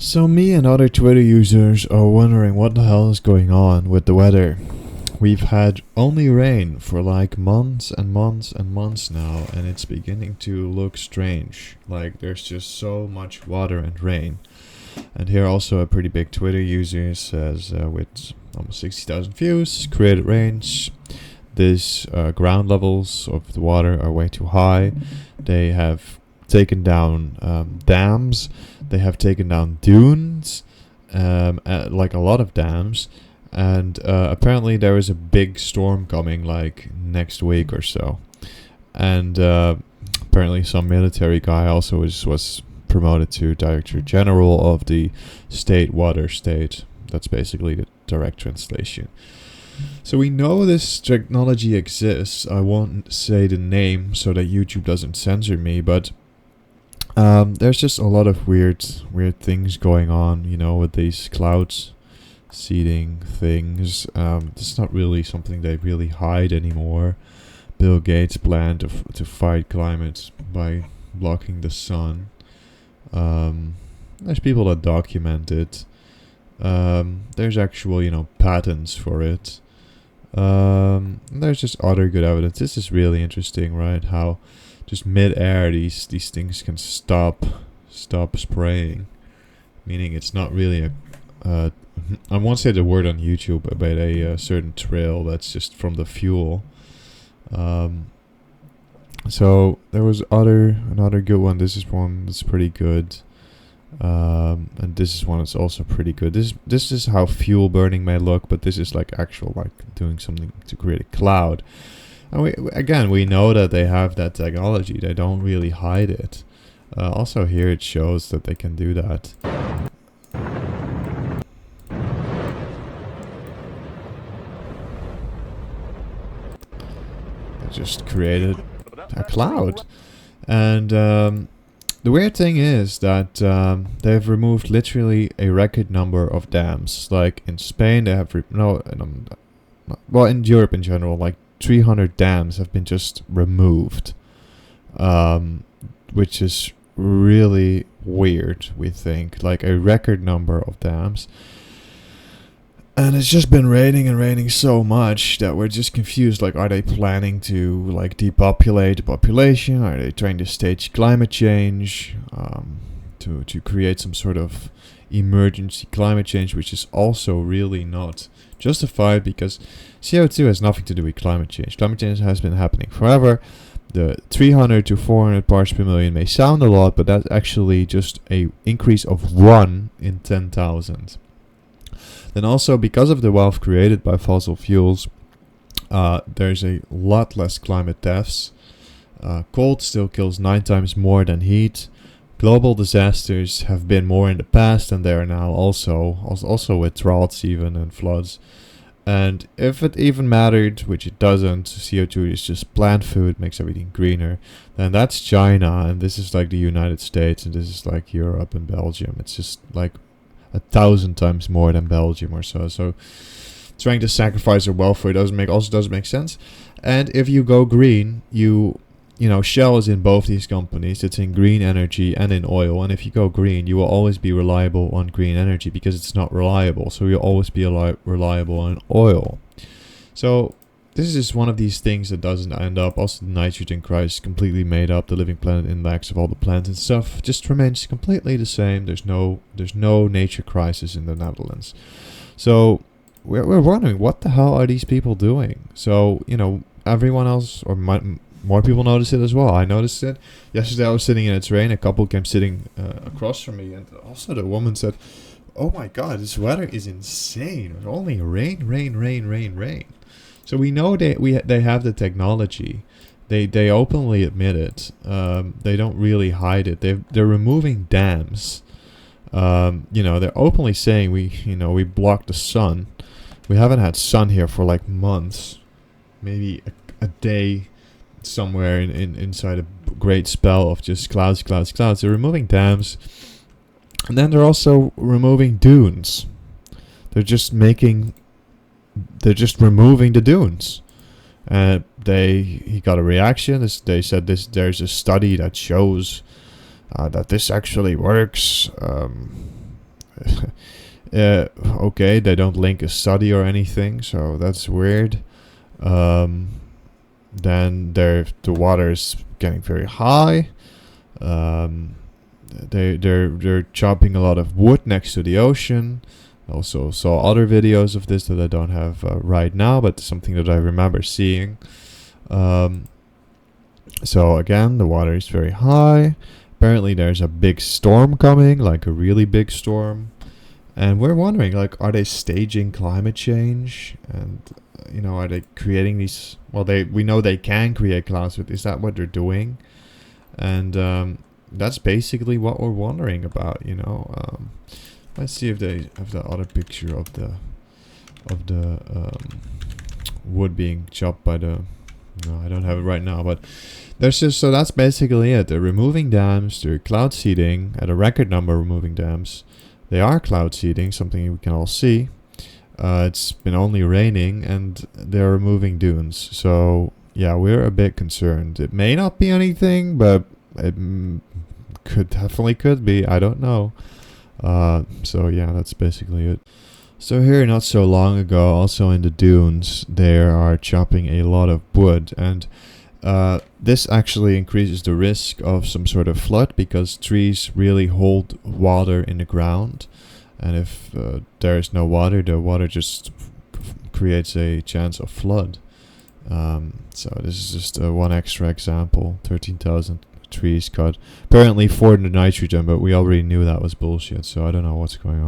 So me and other Twitter users are wondering what the hell is going on with the weather. We've had only rain for like months and months and months now, and it's beginning to look strange. Like there's just so much water and rain. And here also a pretty big Twitter user says with almost 60,000 views, created range. These ground levels of the water are way too high. They have taken down dams. They have taken down dunes, like a lot of dams. And apparently there is a big storm coming like next week or so. And apparently some military guy also was promoted to Director General of the State Water State. That's basically the direct translation. So we know this technology exists. I won't say the name so that YouTube doesn't censor me, but there's just a lot of weird things going on, you know, with these clouds seeding things. It's not really something they really hide anymore. Bill Gates planned to fight climate by blocking the sun. There's people that document it. There's actual, patents for it. There's just other good evidence. This is really interesting, right? How just mid-air these things can stop spraying, meaning it's not really I won't say the word on YouTube about a certain trail that's just from the fuel. So there was another good one. This is one that's pretty good. And this is one that's also pretty good. This is how fuel burning may look, but this is like actual, like doing something to create a cloud. And we know that they have that technology. They don't really hide it. Also here it shows that they can do that. They just created a cloud. And the weird thing is that they've removed literally a record number of dams. Like in Spain, they have in Europe in general, like 300 dams have been just removed, which is really weird. We think like a record number of dams. And it's just been raining and raining so much that we're just confused. Like, are they planning to like depopulate the population? Are they trying to stage climate change to create some sort of emergency climate change, which is also really not justified because CO2 has nothing to do with climate change. Climate change has been happening forever. The 300 to 400 parts per million may sound a lot, but that's actually just a increase of 1 in 10,000. Then also, because of the wealth created by fossil fuels, there's a lot less climate deaths. Cold still kills 9 times more than heat. Global disasters have been more in the past, and they are now also with droughts even and floods. And if it even mattered, which it doesn't, CO2 is just plant food, makes everything greener. Then that's China, and this is like the United States, and this is like Europe and Belgium. It's just like 1,000 times more than Belgium or so. So trying to sacrifice their welfare doesn't make sense. And if you go green, Shell is in both these companies. It's in green energy and in oil. And if you go green, you will always be reliable on green energy because it's not reliable. So you'll always be reliable on oil. So this is just one of these things that doesn't end up. Also, the nitrogen crisis completely made up. The living planet index of all the plants and stuff just remains completely the same. There's no nature crisis in the Netherlands. So we're wondering, what the hell are these people doing? So, everyone else or more people notice it as well. I noticed it. Yesterday I was sitting in a train. A couple came sitting across from me. And also the woman said, "Oh my God, this weather is insane. It's only rain. So we know they have the technology. They openly admit it. They don't really hide it. They're removing dams. They're openly saying we blocked the sun. We haven't had sun here for like months, maybe a day somewhere inside a great spell of just clouds. They're removing dams, and then they're also removing dunes. They're just removing the dunes. He got a reaction. They said there's a study that shows that this actually works. Okay, they don't link a study or anything, so that's weird. Then the water is getting very high. They're chopping a lot of wood next to the ocean. Also saw other videos of this that I don't have right now, but something that I remember seeing. So again, the water is very high. Apparently there's a big storm coming, like a really big storm. And we're wondering, like, are they staging climate change? And, are they creating these... Well, we know they can create clouds, but is that what they're doing? And that's basically what we're wondering about, Let's see if they have the other picture of the wood being chopped by the... No, I don't have it right now, but there's just... So that's basically it. They're removing dams, they're cloud seeding at a record number, removing dams. They are cloud seeding, something we can all see. It's been only raining, and they're removing dunes. So, yeah, we're a bit concerned. It may not be anything, but it definitely could be. I don't know. So, yeah, that's basically it. So here, not so long ago, also in the dunes, they are chopping a lot of wood. And this actually increases the risk of some sort of flood, because trees really hold water in the ground, and if there is no water, the water just creates a chance of flood. So this is just one extra example. 13,000 trees cut, apparently for the nitrogen, but we already knew that was bullshit, so I don't know what's going on.